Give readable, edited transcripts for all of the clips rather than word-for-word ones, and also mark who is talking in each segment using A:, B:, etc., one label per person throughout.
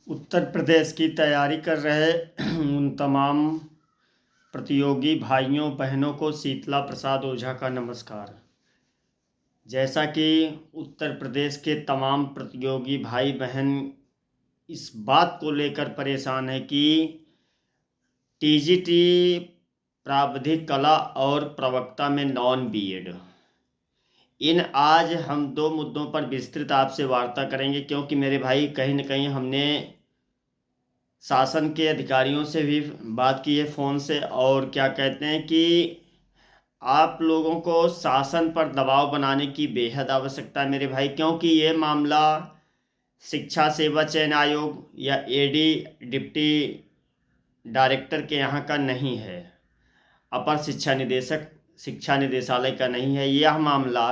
A: उत्तर प्रदेश की तैयारी कर रहे उन तमाम प्रतियोगी भाइयों बहनों को शीतला प्रसाद ओझा का नमस्कार। जैसा कि उत्तर प्रदेश के तमाम प्रतियोगी भाई बहन इस बात को लेकर परेशान है कि टीजीटी प्रावधिक कला और प्रवक्ता में नॉन बीएड, इन आज हम दो मुद्दों पर विस्तृत आपसे वार्ता करेंगे, क्योंकि मेरे भाई कहीं न कहीं हमने शासन के अधिकारियों से भी बात की है फ़ोन से, और क्या कहते हैं कि आप लोगों को शासन पर दबाव बनाने की बेहद आवश्यकता है मेरे भाई, क्योंकि ये मामला शिक्षा सेवा चयन आयोग या एडी डिप्टी डायरेक्टर के यहाँ का नहीं है, अपर शिक्षा निदेशक शिक्षा निदेशालय का नहीं है। यह मामला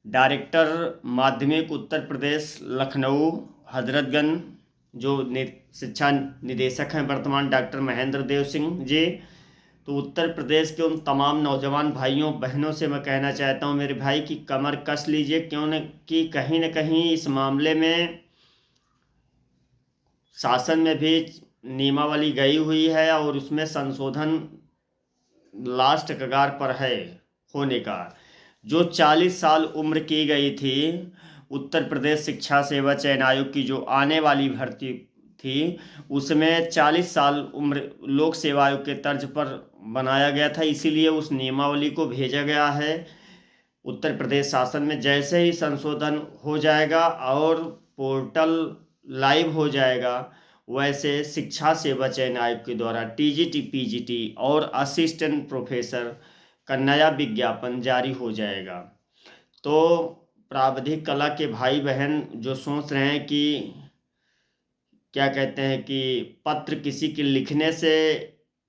A: डायरेक्टर माध्यमिक उत्तर प्रदेश लखनऊ हजरतगंज जो शिक्षा निदेशक हैं वर्तमान डॉक्टर महेंद्र देव सिंह जी, तो उत्तर प्रदेश के उन तमाम नौजवान भाइयों बहनों से मैं कहना चाहता हूं मेरे भाई कि कमर कस लीजिए, क्यों न कि कहीं न कहीं इस मामले में शासन में भी नियमावली गई हुई है और उसमें संशोधन लास्ट कगार पर है होने का। जो 40 साल उम्र की गई थी उत्तर प्रदेश शिक्षा सेवा चयन आयोग की, जो आने वाली भर्ती थी, उसमें 40 साल उम्र लोक सेवा आयोग के तर्ज पर बनाया गया था, इसीलिए उस नियमावली को भेजा गया है उत्तर प्रदेश शासन में। जैसे ही संशोधन हो जाएगा और पोर्टल लाइव हो जाएगा, वैसे शिक्षा सेवा चयन आयोग के द्वारा टीजीटी पीजीटी और असिस्टेंट प्रोफेसर का नया विज्ञापन जारी हो जाएगा। तो प्रावधिक कला के भाई बहन जो सोच रहे हैं कि क्या कहते हैं कि पत्र किसी के लिखने से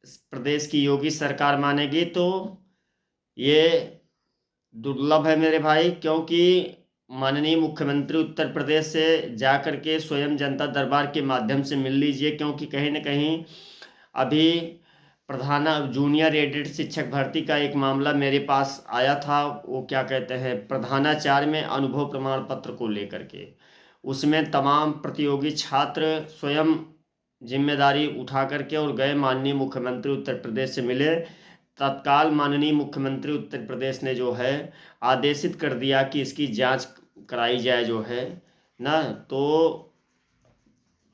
A: प्रदेश की योगी सरकार मानेगी, तो ये दुर्लभ है मेरे भाई, क्योंकि माननीय मुख्यमंत्री उत्तर प्रदेश से जा कर के स्वयं जनता दरबार के माध्यम से मिल लीजिए, क्योंकि कहीं न कहीं अभी प्रधान जूनियर एडेड शिक्षक भर्ती का एक मामला मेरे पास आया था, वो क्या कहते हैं प्रधानाचार्य में अनुभव प्रमाण पत्र को लेकर के, उसमें तमाम प्रतियोगी छात्र स्वयं जिम्मेदारी उठा करके और गए माननीय मुख्यमंत्री उत्तर प्रदेश से मिले। तत्काल माननीय मुख्यमंत्री उत्तर प्रदेश ने जो है आदेशित कर दिया कि इसकी जांच कराई जाए जो है ना, तो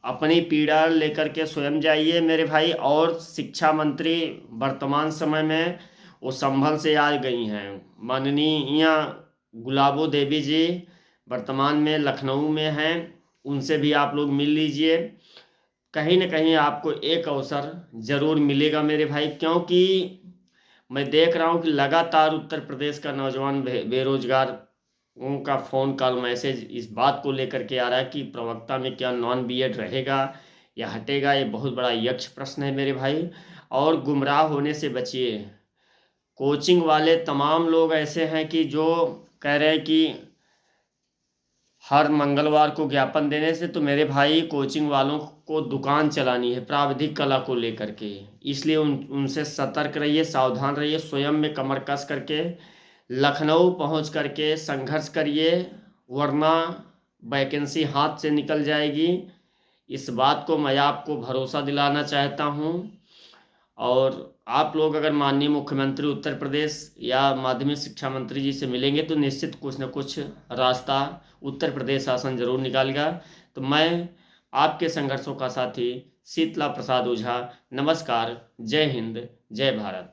A: अपनी पीड़ा लेकर के स्वयं जाइए मेरे भाई। और शिक्षा मंत्री वर्तमान समय में वो संभल से आ गई हैं, माननीय गुलाबो देवी जी वर्तमान में लखनऊ में हैं, उनसे भी आप लोग मिल लीजिए, कहीं ना कहीं आपको एक अवसर ज़रूर मिलेगा मेरे भाई। क्योंकि मैं देख रहा हूँ कि लगातार उत्तर प्रदेश का नौजवान बेरोजगार उनका फ़ोन कॉल मैसेज इस बात को लेकर के आ रहा है कि प्रवक्ता में क्या नॉन बीएड रहेगा या हटेगा। ये बहुत बड़ा यक्ष प्रश्न है मेरे भाई, और गुमराह होने से बचिए। कोचिंग वाले तमाम लोग ऐसे हैं कि जो कह रहे हैं कि हर मंगलवार को ज्ञापन देने से, तो मेरे भाई कोचिंग वालों को दुकान चलानी है प्राविधिक कला को लेकर के, इसलिए उनसे सतर्क रहिए, सावधान रहिए, स्वयं में कमर कस करके लखनऊ पहुंच करके संघर्ष करिए, वरना वैकेंसी हाथ से निकल जाएगी। इस बात को मैं आपको भरोसा दिलाना चाहता हूं। और आप लोग अगर माननीय मुख्यमंत्री उत्तर प्रदेश या माध्यमिक शिक्षा मंत्री जी से मिलेंगे तो निश्चित कुछ न कुछ रास्ता उत्तर प्रदेश शासन जरूर निकालेगा। तो मैं आपके संघर्षों का साथी शीतला प्रसाद ओझा, नमस्कार, जय हिंद, जय भारत।